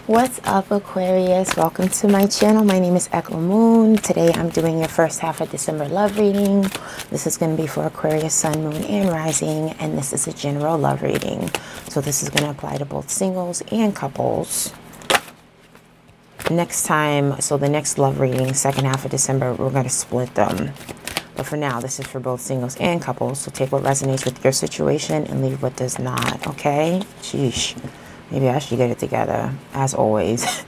What's up, Aquarius? Welcome to my channel. My name is Echo Moon. Today I'm doing your first half of December love reading. This is going to be for Aquarius, Sun, Moon, and Rising, and this is a general love reading. So this is going to apply to both singles and couples. Next time, so the next love reading, second half of December, we're going to split them. But for now, this is for both singles and couples. So take what resonates with your situation and leave what does not, okay? Sheesh. Maybe I should get it together, as always.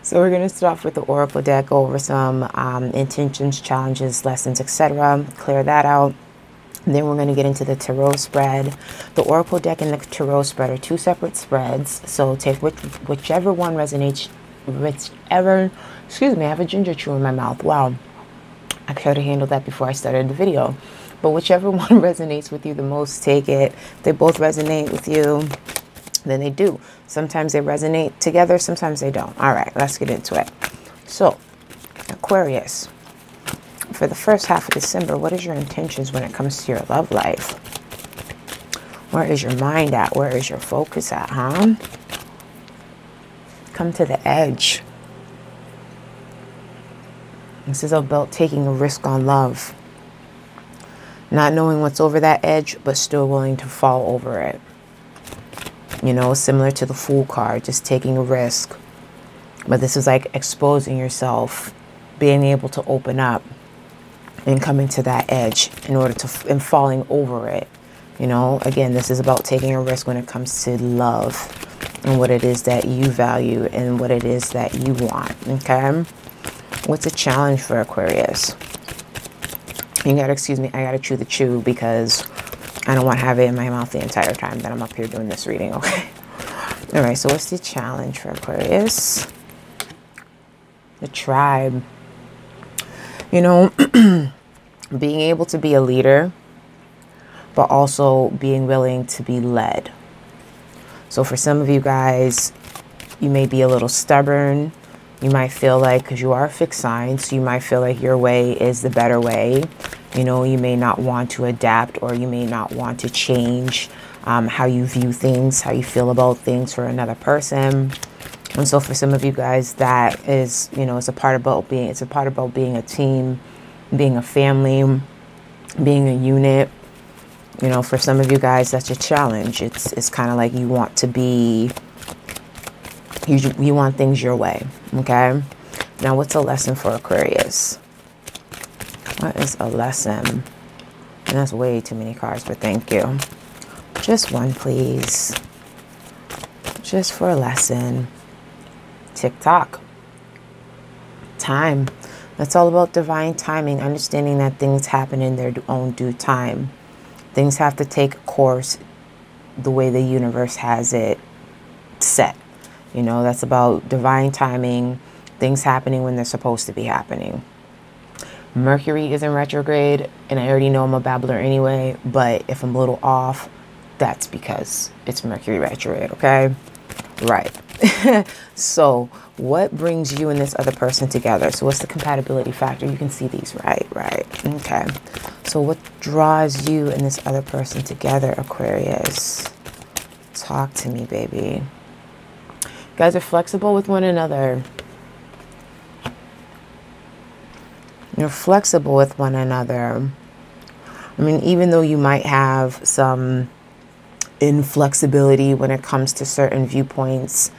So we're going to start off with the Oracle deck, go over some intentions, challenges, lessons, etc. Clear that out. And then we're going to get into the Tarot spread. The Oracle deck and the Tarot spread are two separate spreads. So take whichever one resonates, excuse me, I have a ginger chew in my mouth. Wow. I could have handled that before I started the video. But whichever one resonates with you the most, take it. If they both resonate with you, then they do. Sometimes they resonate together, sometimes they don't. All right, let's get into it. So, Aquarius, for the first half of December, what is your intentions when it comes to your love life? Where is your mind at? Where is your focus at, huh? Come to the edge. This is about taking a risk on love. Not knowing what's over that edge, but still willing to fall over it. You know, similar to the Fool card, just taking a risk. But this is like exposing yourself, being able to open up and coming to that edge in order to, and falling over it. You know, again, this is about taking a risk when it comes to love and what it is that you value and what it is that you want, okay? What's a challenge for Aquarius? You gotta excuse me, I gotta chew the chew because I don't want to have it in my mouth the entire time that I'm up here doing this reading, okay? All right, so what's the challenge for Aquarius? The tribe. You know, being able to be a leader, but also being willing to be led. So for some of you guys, you may be a little stubborn. You might feel like, because you are a fixed sign, so you might feel like your way is the better way. You know, you may not want to adapt, or you may not want to change how you view things, how you feel about things for another person. And so for some of you guys, that is, you know, it's a part about being a team, being a family, being a unit. You know, for some of you guys, that's a challenge. It's kind of like you want to be, you want things your way, okay? Now, what's a lesson for Aquarius? What is a lesson? And that's way too many cards, but thank you. Just one, please. Just for a lesson. Tick-tock. Time. That's all about divine timing, understanding that things happen in their own due time. Things have to take a course the way the universe has it set. You know, that's about divine timing, things happening when they're supposed to be happening. Mercury is in retrograde, and I already know I'm a babbler anyway, but if I'm a little off, that's because it's Mercury retrograde, okay? Right. So what brings you and this other person together? So what's the compatibility factor? You can see these, right? Right. Okay. So what draws you and this other person together, Aquarius? Talk to me, baby. You guys are flexible with one another. You're flexible with one another. I mean, even though you might have some inflexibility when it comes to certain viewpoints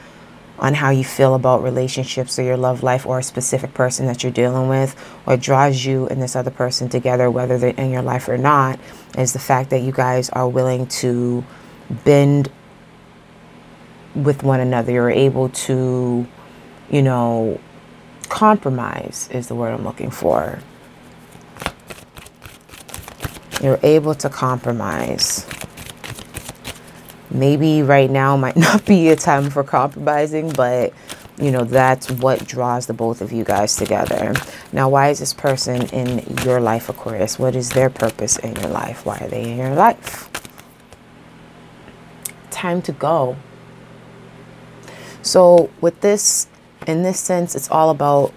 on how you feel about relationships or your love life or a specific person that you're dealing with, what draws you and this other person together, whether they're in your life or not, is the fact that you guys are willing to bend with one another. You're able to, you know, compromise is the word I'm looking for. You're able to compromise. Maybe right now might not be a time for compromising, but you know, that's what draws the both of you guys together. Now, why is this person in your life, Aquarius? What is their purpose in your life? Why are they in your life? Time to go. So with this, in this sense, it's all about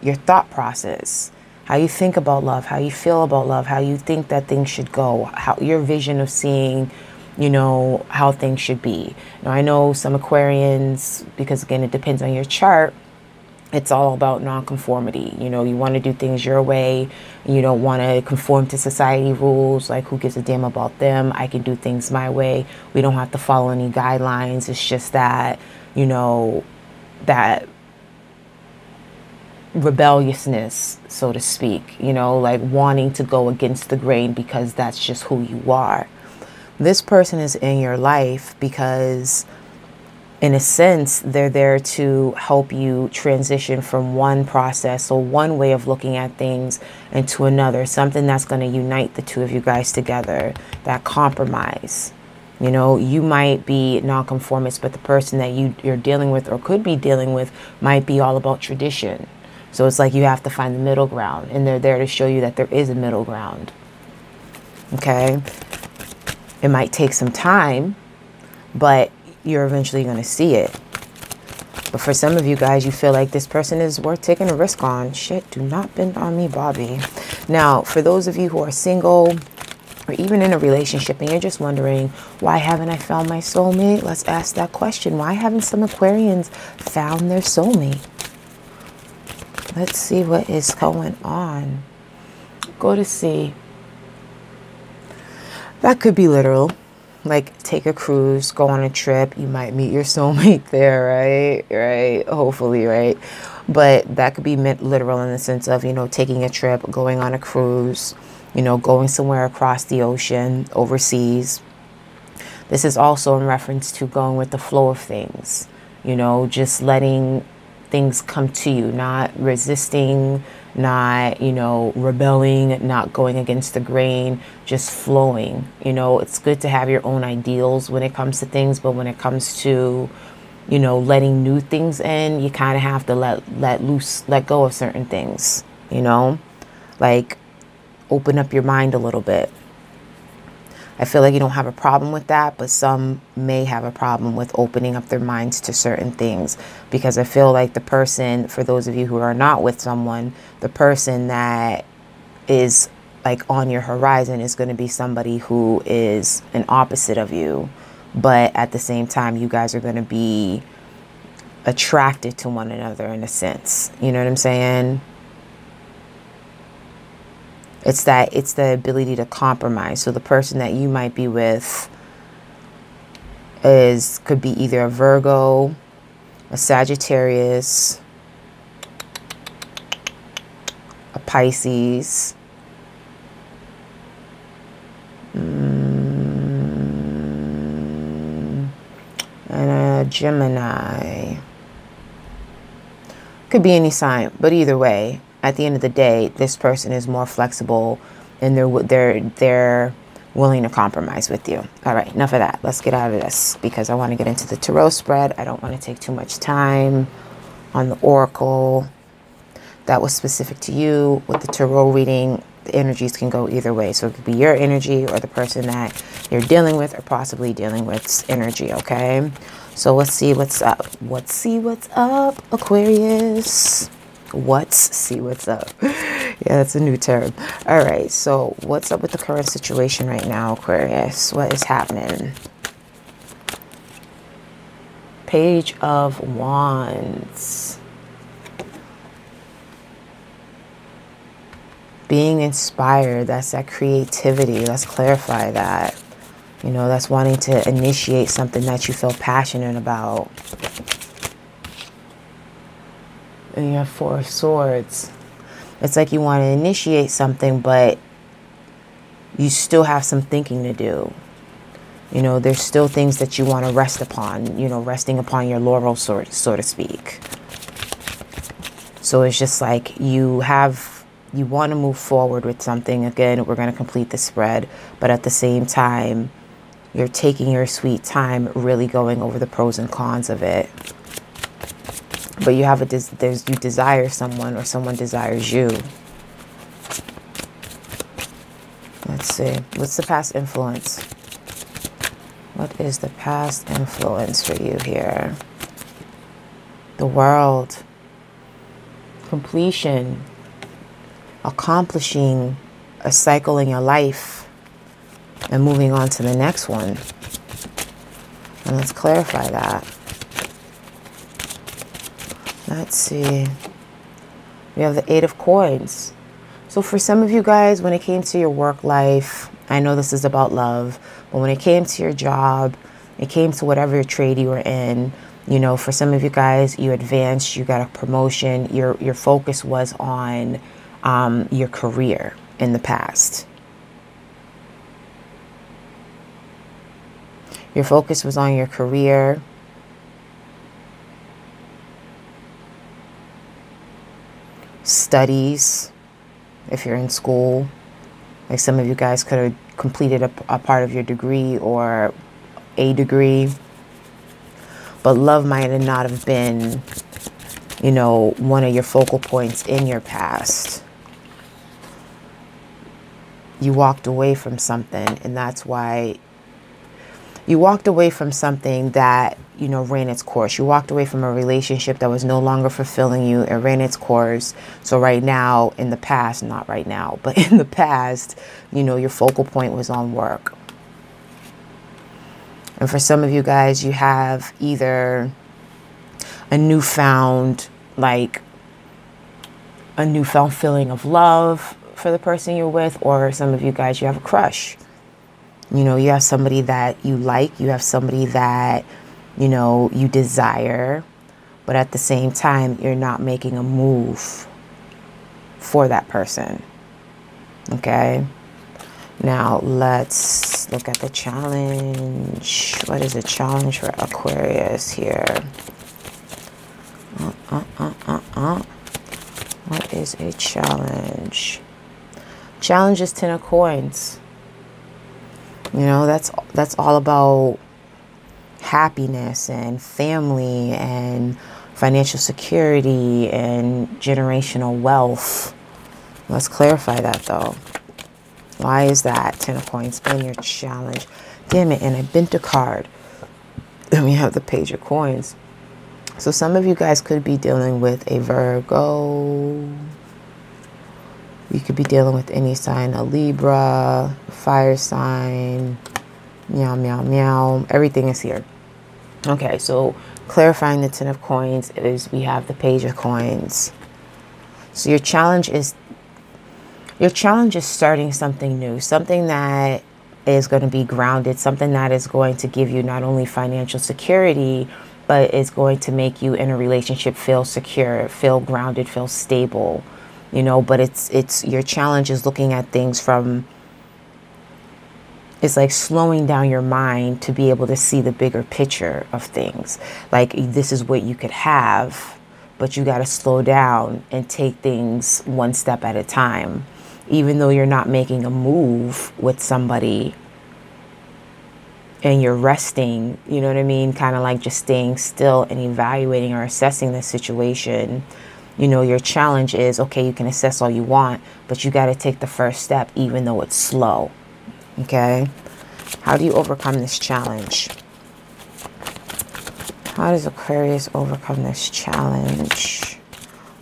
your thought process, how you think about love, how you feel about love, how you think that things should go, how your vision of seeing you know, how things should be. Now, I know some Aquarians, because again, it depends on your chart, it's all about nonconformity. You know, you want to do things your way. You don't want to conform to society rules. Like, who gives a damn about them? I can do things my way. We don't have to follow any guidelines. It's just that, you know, that rebelliousness, so to speak, you know, like wanting to go against the grain because that's just who you are. This person is in your life because, in a sense, they're there to help you transition from one process or one way of looking at things into another, something that's going to unite the two of you guys together, that compromise. You know, you might be nonconformist, but the person that you're dealing with or could be dealing with might be all about tradition. So it's like you have to find the middle ground, and they're there to show you that there is a middle ground. Okay? It might take some time, but you're eventually going to see it. But for some of you guys, you feel like this person is worth taking a risk on. Shit, do not bend on me, Bobby. Now, for those of you who are single or even in a relationship and you're just wondering, why haven't I found my soulmate? Let's ask that question. Why haven't some Aquarians found their soulmate? Let's see what is going on. Go to sea. That could be literal. Like, take a cruise, go on a trip. You might meet your soulmate there, right? Right? Hopefully, right? But that could be meant literal in the sense of, you know, taking a trip, going on a cruise, you know, going somewhere across the ocean, overseas. This is also in reference to going with the flow of things, you know, just letting things come to you, not resisting, not, you know, rebelling, not going against the grain, just flowing. You know, it's good to have your own ideals when it comes to things, but when it comes to, you know, letting new things in, you kind of have to let loose, let go of certain things, you know, like open up your mind a little bit. I feel like you don't have a problem with that, but some may have a problem with opening up their minds to certain things, because I feel like the person, for those of you who are not with someone, the person that is like on your horizon is going to be somebody who is an opposite of you, but at the same time, you guys are going to be attracted to one another in a sense. You know what I'm saying? It's the ability to compromise. So the person that you might be with could be either a Virgo, a Sagittarius, a Pisces, and a Gemini. Could be any sign, but either way, at the end of the day, this person is more flexible and they're willing to compromise with you. All right, enough of that. Let's get out of this because I want to get into the tarot spread. I don't want to take too much time on the oracle. That was specific to you. With the tarot reading, the energies can go either way. So it could be your energy or the person that you're dealing with or possibly dealing with's energy, okay? So let's see what's up. Let's see what's up, Aquarius. See what's up. Yeah, that's a new term. All right, so what's up with the current situation right now, Aquarius? What is happening? Page of Wands. Being inspired, that's that creativity. Let's clarify that. You know, that's wanting to initiate something that you feel passionate about. And you have Four of Swords. It's like you want to initiate something, but you still have some thinking to do. You know, there's still things that you want to rest upon, you know, resting upon your laurels, so to speak. So it's just like you want to move forward with something. Again, we're going to complete the spread, but at the same time, you're taking your sweet time, really going over the pros and cons of it. But you have you desire someone, or someone desires you. Let's see. What's the past influence? What is the past influence for you here? The World. Completion. Accomplishing a cycle in your life and moving on to the next one. And let's clarify that. Let's see. We have the 8 of Coins. So for some of you guys, when it came to your work life, I know this is about love, but when it came to your job, it came to whatever trade you were in, you know, for some of you guys, you advanced, you got a promotion, your focus was on your career in the past. Your focus was on your career. Studies, if you're in school. Like some of you guys could have completed a part of your degree or a degree. But love might not have been, you know, one of your focal points in your past. You walked away from something, and that's why you walked away from something that, you know, ran its course. You walked away from a relationship that was no longer fulfilling you. It ran its course. So right now, in the past, not right now, but in the past, you know, your focal point was on work. And for some of you guys, you have either a newfound feeling of love for the person you're with, or some of you guys, you have a crush. You know, you have somebody that you like, you have somebody that, you know, you desire, but at the same time, you're not making a move for that person. Okay? Now, let's look at the challenge. What is the challenge for Aquarius here? What is a challenge? Challenge is 10 of Coins. You know, that's all about happiness and family and financial security and generational wealth. Let's clarify that though. Why is that 10 of Coins in your challenge? Damn it, and I bent a card. Then we have the Page of Coins. So some of you guys could be dealing with a Virgo. You could be dealing with any sign, a Libra, fire sign, meow, meow, meow. Everything is here. Okay, so clarifying the 10 of Coins is we have the Page of Coins. So your challenge is starting something new, something that is going to be grounded, something that is going to give you not only financial security, but is going to make you in a relationship feel secure, feel grounded, feel stable. You know, but it's your challenge is looking at things from, it's like slowing down your mind to be able to see the bigger picture of things. Like, this is what you could have, but you got to slow down and take things one step at a time. Even though you're not making a move with somebody and you're resting, you know what I mean? Kind of like just staying still and evaluating or assessing the situation. You know, your challenge is, okay, you can assess all you want, but you got to take the first step, even though it's slow. Okay? How do you overcome this challenge? How does Aquarius overcome this challenge?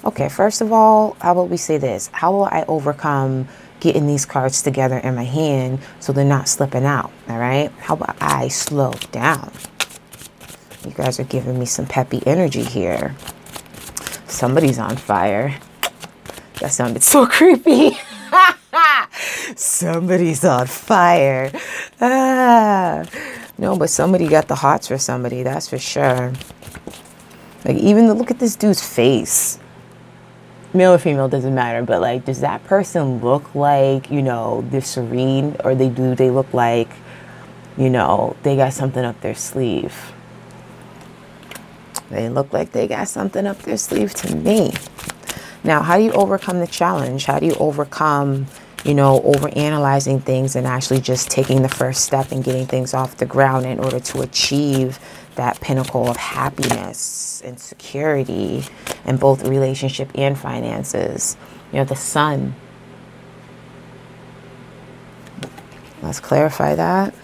Okay, first of all, how about we say this? How will I overcome getting these cards together in my hand so they're not slipping out? All right? How about I slow down? You guys are giving me some peppy energy here. Somebody's on fire. That sounded so creepy. Somebody's on fire. No, but somebody got the hots for somebody, that's for sure. Like, even look at this dude's face. Male or female, doesn't matter, but like, does that person look like, you know, they're serene, or they look like, you know, they got something up their sleeve? They look like they got something up their sleeve to me. Now, how do you overcome the challenge? How do you overcome, you know, overanalyzing things and actually just taking the first step and getting things off the ground in order to achieve that pinnacle of happiness and security in both relationship and finances? You know, the Sun. Let's clarify that.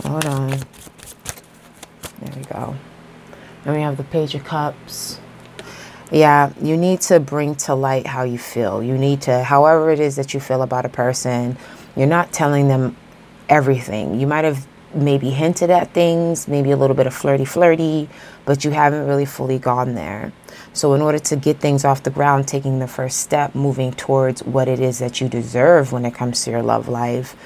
Hold on. There we go. And we have the Page of Cups. Yeah, you need to bring to light how you feel. You need to, however it is that you feel about a person, You're not telling them everything. You might have maybe hinted at things, maybe a little bit of flirty, but you haven't really fully gone there. So in order to get things off the ground, taking the first step, moving towards what it is that you deserve when it comes to your love life,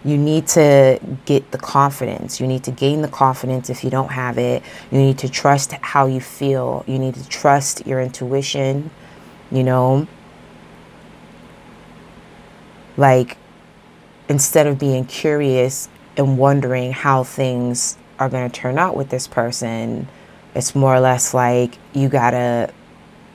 you need to get the confidence. You need to gain the confidence if you don't have it. You need to trust how you feel. You need to trust your intuition, you know. Like, instead of being curious and wondering how things are going to turn out with this person, it's more or less like you gotta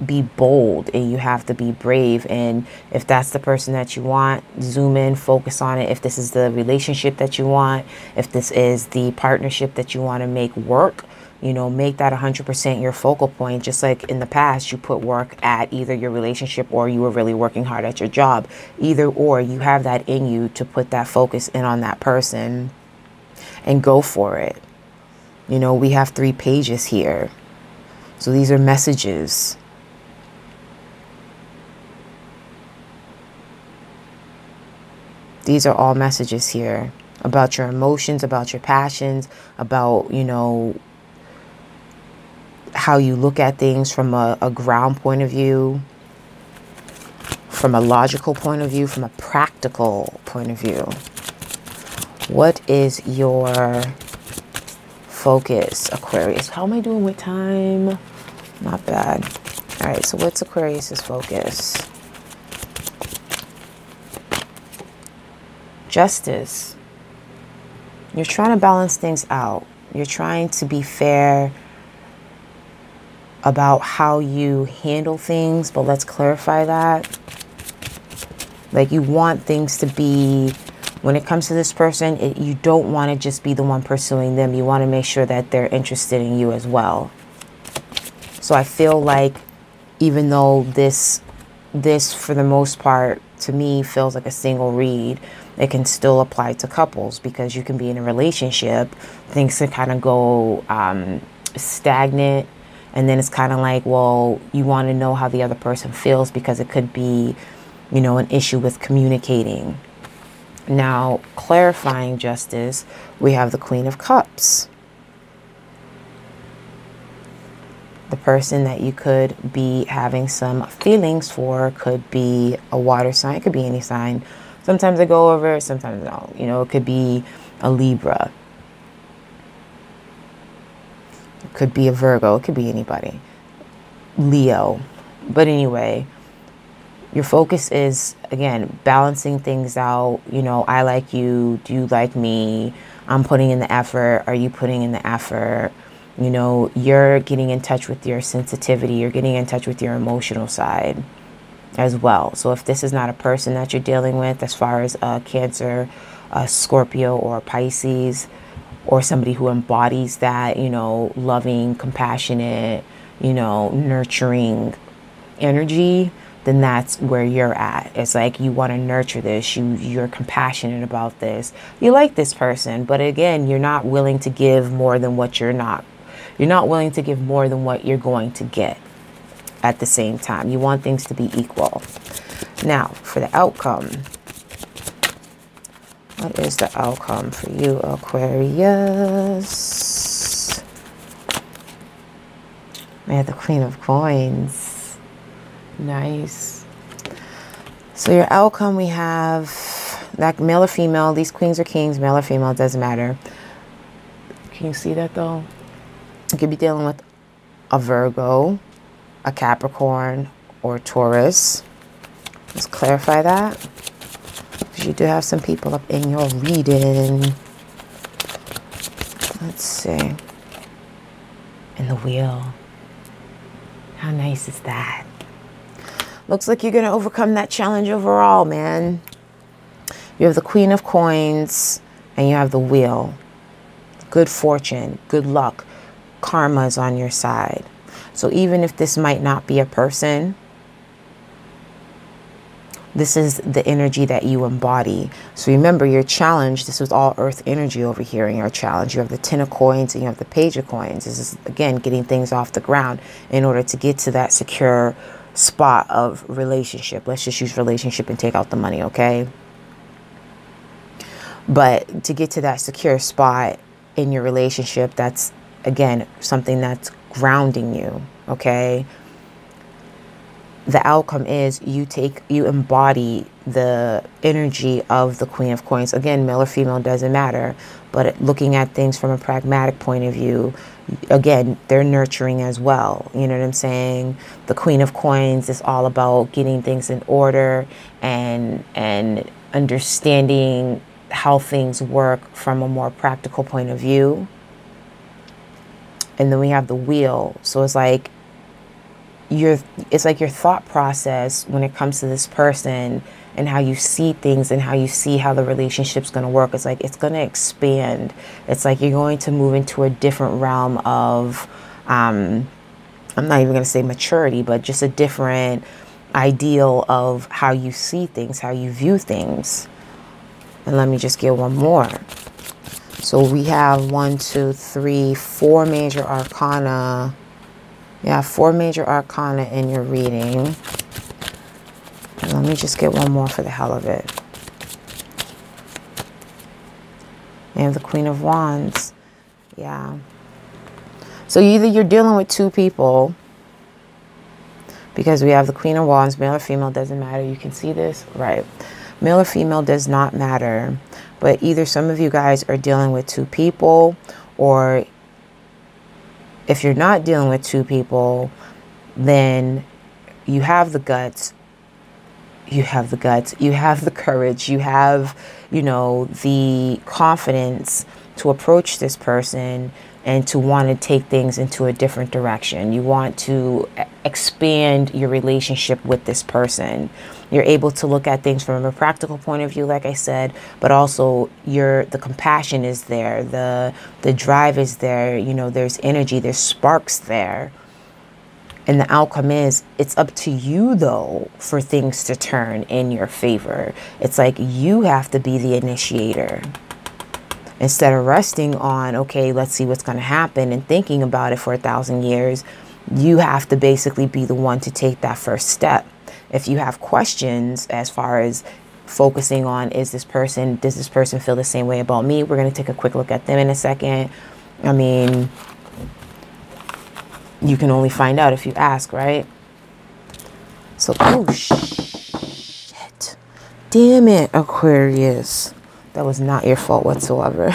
be bold and you have to be brave. And if that's the person that you want, zoom in, focus on it. If this is the relationship that you want, if this is the partnership that you want to make work, you know, make that 100% your focal point. Just like in the past, you put work at either your relationship or you were really working hard at your job. Either or, you have that in you to put that focus in on that person and go for it. You know, we have 3 pages here. So these are messages. These are all messages here about your emotions, about your passions, about, you know, how you look at things from a ground point of view, from a logical point of view, from a practical point of view. What is your focus, Aquarius? How am I doing with time? Not bad. All right, so what's Aquarius's focus? Justice. You're trying to balance things out. You're trying to be fair about how you handle things, but let's clarify that. Like, you want things to be, when it comes to this person, you don't want to just be the one pursuing them. You want to make sure that they're interested in you as well. So I feel like even though this for the most part to me feels like a single read, it can still apply to couples, because you can be in a relationship, things can kind of go stagnant, and then it's kind of like, well, you want to know how the other person feels, because it could be, you know, an issue with communicating. Now, clarifying justice, we have the Queen of Cups. The person that you could be having some feelings for could be a water sign. It could be any sign. Sometimes I go over it, sometimes I don't. You know, it could be a Libra. It could be a Virgo. It could be anybody. Leo. But anyway, your focus is, again, balancing things out. You know, I like you. Do you like me? I'm putting in the effort. Are you putting in the effort? You know, you're getting in touch with your sensitivity. You're getting in touch with your emotional side as well. So if this is not a person that you're dealing with, as far as Cancer, Scorpio, or Pisces, or somebody who embodies that, you know, loving, compassionate, you know, nurturing energy, then that's where you're at. It's like you want to nurture this. You're compassionate about this. You like this person, but again, you're not willing to give more than what you're not willing to give more than what you're going to get at the same time. You want things to be equal. Now, for the outcome. What is the outcome for you, Aquarius? We have the Queen of Coins. Nice. So your outcome, we have that male or female. These queens or kings, male or female, doesn't matter. Can you see that though? You could be dealing with a Virgo, a Capricorn, or Taurus. Let's clarify that, because you do have some people up in your reading. Let's see. And the wheel. How nice is that? Looks like you're going to overcome that challenge overall, man. You have the Queen of Coins and you have the wheel. Good fortune, good luck. Karma is on your side. So even if this might not be a person, this is the energy that you embody. So remember, your challenge, this was all earth energy over here in your challenge. You have the 10 of coins and you have the page of coins. This is, again, getting things off the ground in order to get to that secure spot of relationship. Let's just use relationship and take out the money, okay? But to get to that secure spot in your relationship, that's, again, something that's grounding you, okay? The outcome is you embody the energy of the Queen of Coins. Again, male or female, doesn't matter. But looking at things from a pragmatic point of view, again, they're nurturing as well. You know what I'm saying? The Queen of Coins is all about getting things in order and understanding how things work from a more practical point of view. And then we have the Wheel. So it's like your thought process when it comes to this person and how you see things and how you see how the relationship's going to work. It's like it's going to expand. It's like you're going to move into a different realm of, I'm not even going to say maturity, but just a different ideal of how you see things, how you view things. And let me just get one more. So we have 1, 2, 3, 4 major arcana. Yeah, 4 major arcana in your reading. And let me just get one more for the hell of it. And the Queen of Wands. Yeah. So either you're dealing with 2 people, because we have the Queen of Wands, male or female, doesn't matter. You can see this, right? Male or female does not matter. But either some of you guys are dealing with 2 people, or if you're not dealing with 2 people, then you have the guts. You have the guts. You have the courage. You have, you know, the confidence to approach this person and to want to take things into a different direction. You want to expand your relationship with this person. You're able to look at things from a practical point of view, like I said, but also the compassion is there, the drive is there, you know, there's energy, there's sparks there. And the outcome is, it's up to you, though, for things to turn in your favor. It's like you have to be the initiator. Instead of resting on, okay, let's see what's going to happen and thinking about it for 1,000 years, you have to basically be the one to take that first step. If you have questions as far as focusing on, does this person feel the same way about me? We're going to take a quick look at them in a second. I mean, you can only find out if you ask, right? So, oh, shit. Damn it, Aquarius. That was not your fault whatsoever.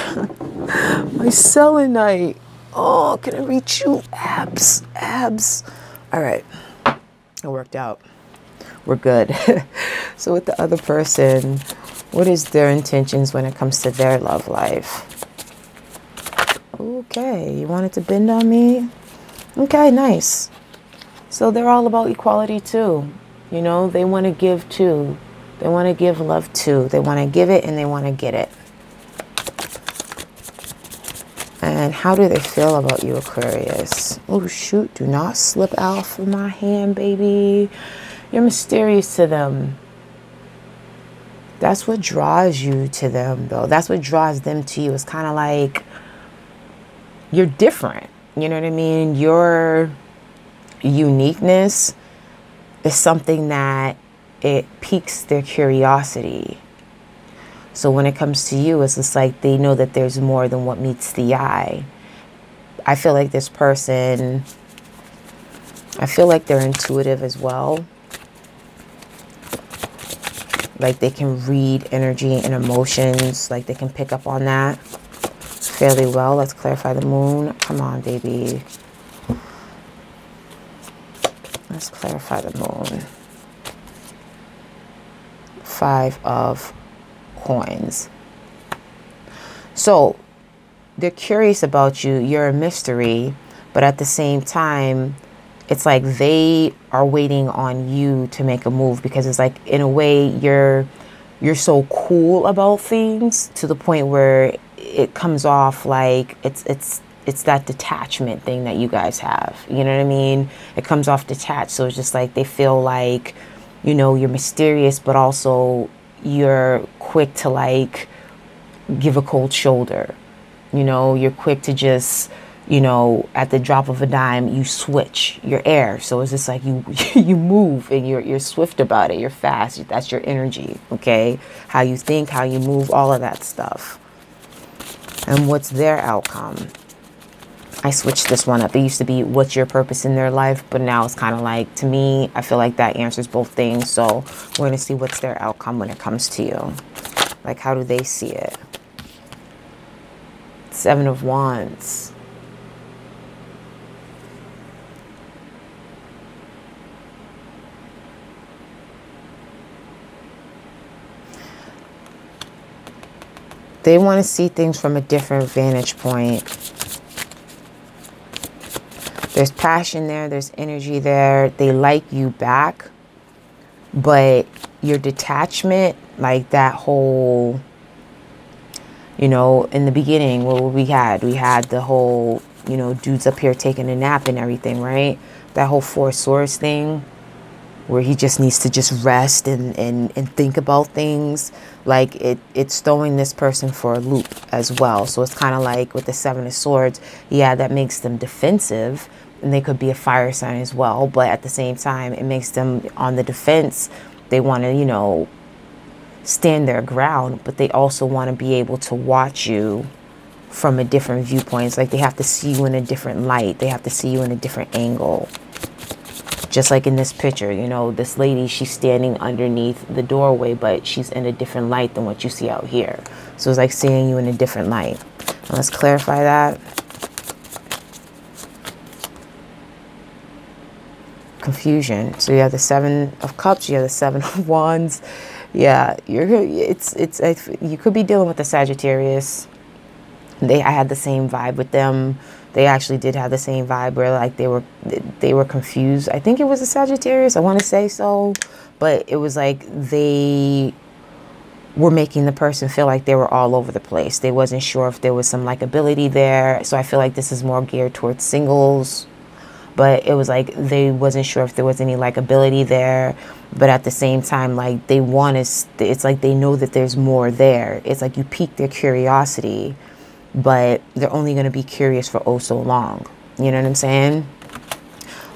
My selenite. Oh, can I reach you? Abs. All right. It worked out. We're good. So with the other person, what is their intentions when it comes to their love life? Okay, you wanted to bend on me? Okay, nice. So they're all about equality too. You know, they want to give too. They want to give love too. They want to give it and they want to get it. And how do they feel about you, Aquarius? Oh, shoot. Do not slip out of my hand, baby. You're mysterious to them. That's what draws you to them, though. That's what draws them to you. It's kind of like you're different. You know what I mean? Your uniqueness is something that it piques their curiosity. So when it comes to you, it's just like they know that there's more than what meets the eye. I feel like this person, I feel like they're intuitive as well. Like they can read energy and emotions. Like they can pick up on that fairly well. Let's clarify the moon. Come on, baby. Let's clarify the moon. 5 of Coins. So they're curious about you. You're a mystery, but at the same time, it's like they are waiting on you to make a move, because it's like, in a way, you're so cool about things to the point where it comes off like it's that detachment thing that you guys have. You know what I mean? It comes off detached. So it's just like they feel like, you know, you're mysterious, but also you're quick to like give a cold shoulder. You know, you're quick to just you know, at the drop of a dime, you switch your air. So it's just like you move, and you're swift about it. You're fast. That's your energy, okay? How you think, how you move, all of that stuff. And what's their outcome? I switched this one up. It used to be, what's your purpose in their life? But now it's kind of like, to me, I feel like that answers both things. So we're going to see what's their outcome when it comes to you. Like, how do they see it? 7 of Wands. They want to see things from a different vantage point. There's passion there. There's energy there. They like you back. But your detachment, like that whole, you know, in the beginning, what we had the whole, you know, dudes up here taking a nap and everything, right? That whole Four Swords thing, where he just needs to just rest and think about things. Like, it's throwing this person for a loop as well. So it's kind of like with the 7 of Swords, yeah, that makes them defensive, and they could be a fire sign as well. But at the same time, it makes them on the defense. They want to, you know, stand their ground, but they also want to be able to watch you from a different viewpoint. It's like they have to see you in a different light. They have to see you in a different angle. Just like in this picture, you know, this lady, she's standing underneath the doorway, but she's in a different light than what you see out here. So it's like seeing you in a different light. Now let's clarify that. Confusion. So you have the 7 of Cups, you have the 7 of Wands. Yeah, you could be dealing with the Sagittarius. I had the same vibe with them. They actually did have the same vibe where like they were confused. I think it was a Sagittarius, I want to say so, but it was like they were making the person feel like they were all over the place. They wasn't sure if there was some likability there. So I feel like this is more geared towards singles, but it was like they wasn't sure if there was any likability there. But at the same time, like they want to, it's like they know that there's more there. It's like you pique their curiosity, but they're only going to be curious for oh so long. You know what I'm saying?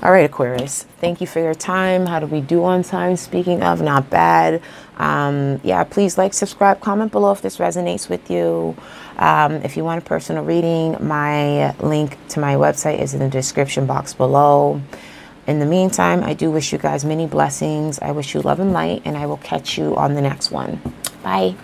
All right, Aquarius, thank you for your time. How do we do on time? Speaking of, not bad. Yeah, please like, subscribe, comment below if this resonates with you. If you want a personal reading, my link to my website is in the description box below. In the meantime, I do wish you guys many blessings. I wish you love and light, and I will catch you on the next one. Bye.